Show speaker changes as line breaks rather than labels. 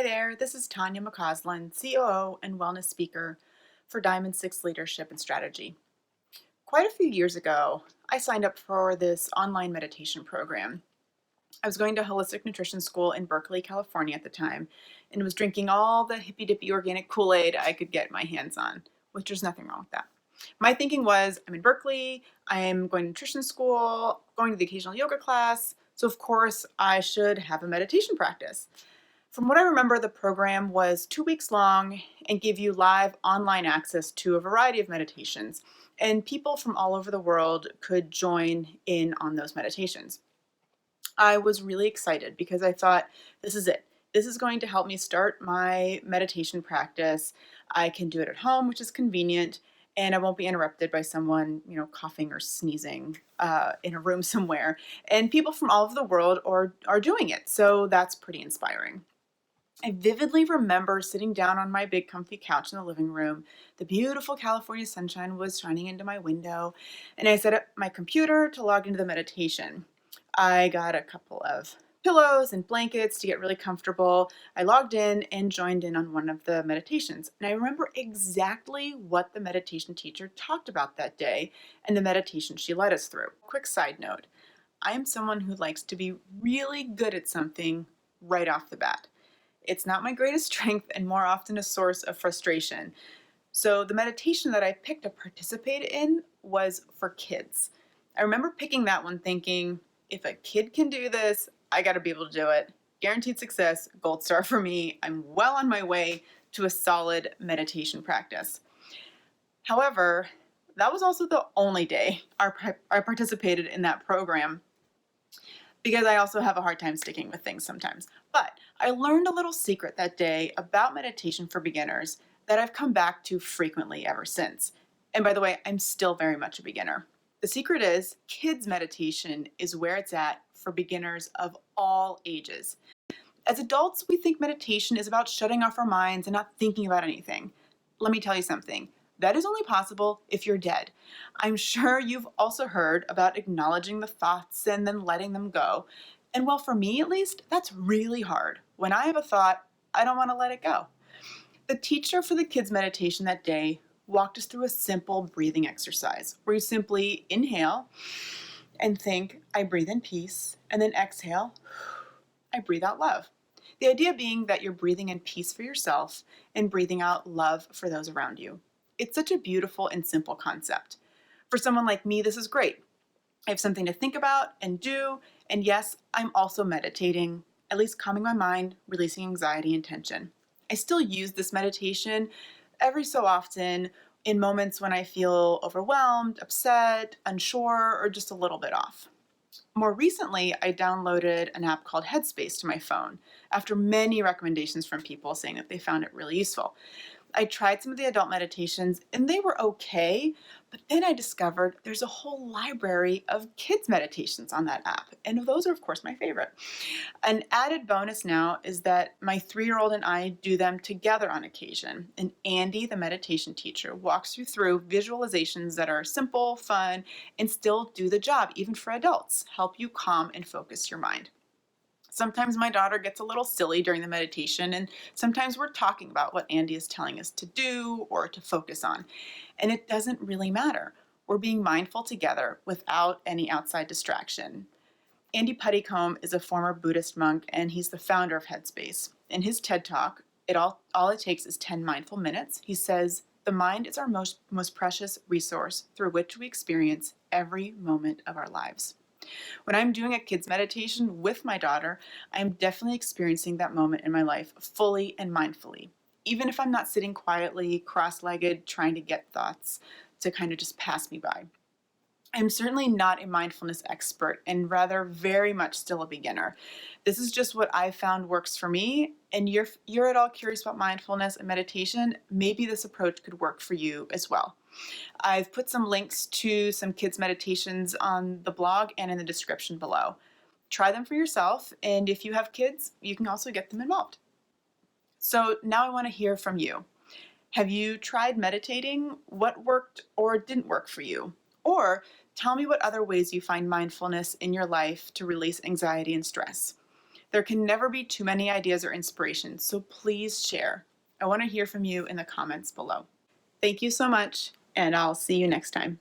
Hi there, this is Tanya McCausland, COO and wellness speaker for Diamond 6 Leadership and Strategy. Quite a few years ago, I signed up for this online meditation program. I was going to holistic nutrition school in Berkeley, California at the time, and was drinking all the hippy dippy organic Kool-Aid I could get my hands on, which there's nothing wrong with that. My thinking was, I'm in Berkeley, I'm going to nutrition school, going to the occasional yoga class, so of course I should have a meditation practice. From what I remember, the program was 2 weeks long and gave you live online access to a variety of meditations, and people from all over the world could join in on those meditations. I was really excited because I thought, this is it. This is going to help me start my meditation practice. I can do it at home, which is convenient, and I won't be interrupted by someone, coughing or sneezing in a room somewhere. And people from all over the world are doing it, so that's pretty inspiring. I vividly remember sitting down on my big comfy couch in the living room. The beautiful California sunshine was shining into my window, and I set up my computer to log into the meditation. I got a couple of pillows and blankets to get really comfortable. I logged in and joined in on one of the meditations, and I remember exactly what the meditation teacher talked about that day and the meditation she led us through. Quick side note, I am someone who likes to be really good at something right off the bat. It's not my greatest strength and more often a source of frustration. So the meditation that I picked to participate in was for kids. I remember picking that one thinking, if a kid can do this, I got to be able to do it. Guaranteed success, gold star for me. I'm well on my way to a solid meditation practice. However, that was also the only day I participated in that program, because I also have a hard time sticking with things sometimes. But I learned a little secret that day about meditation for beginners that I've come back to frequently ever since. And by the way, I'm still very much a beginner. The secret is kids' meditation is where it's at for beginners of all ages. As adults, we think meditation is about shutting off our minds and not thinking about anything. Let me tell you something. That is only possible if you're dead. I'm sure you've also heard about acknowledging the thoughts and then letting them go. And well, for me at least, that's really hard. When I have a thought, I don't want to let it go. The teacher for the kids' meditation that day walked us through a simple breathing exercise where you simply inhale and think, I breathe in peace, and then exhale, I breathe out love. The idea being that you're breathing in peace for yourself and breathing out love for those around you. It's such a beautiful and simple concept. For someone like me, this is great. I have something to think about and do, and yes, I'm also meditating, at least calming my mind, releasing anxiety and tension. I still use this meditation every so often in moments when I feel overwhelmed, upset, unsure, or just a little bit off. More recently, I downloaded an app called Headspace to my phone after many recommendations from people saying that they found it really useful. I tried some of the adult meditations and they were okay, but then I discovered there's a whole library of kids meditations on that app, and those are of course my favorite. An added bonus now is that my 3-year-old and I do them together on occasion, and Andy, the meditation teacher, walks you through visualizations that are simple, fun, and still do the job, even for adults, help you calm and focus your mind. Sometimes my daughter gets a little silly during the meditation, and sometimes we're talking about what Andy is telling us to do or to focus on. And it doesn't really matter. We're being mindful together without any outside distraction. Andy Puttycombe is a former Buddhist monk, and he's the founder of Headspace. In his TED Talk, all it takes is 10 mindful minutes. He says, the mind is our most precious resource through which we experience every moment of our lives. When I'm doing a kids meditation with my daughter, I'm definitely experiencing that moment in my life fully and mindfully, even if I'm not sitting quietly, cross-legged, trying to get thoughts to kind of just pass me by. I'm certainly not a mindfulness expert and rather very much still a beginner. This is just what I've found works for me, and you're at all curious about mindfulness and meditation, maybe this approach could work for you as well. I've put some links to some kids' meditations on the blog and in the description below. Try them for yourself, and if you have kids, you can also get them involved. So now I want to hear from you. Have you tried meditating? What worked or didn't work for you? Or tell me what other ways you find mindfulness in your life to release anxiety and stress. There can never be too many ideas or inspirations, so please share. I want to hear from you in the comments below. Thank you so much, and I'll see you next time.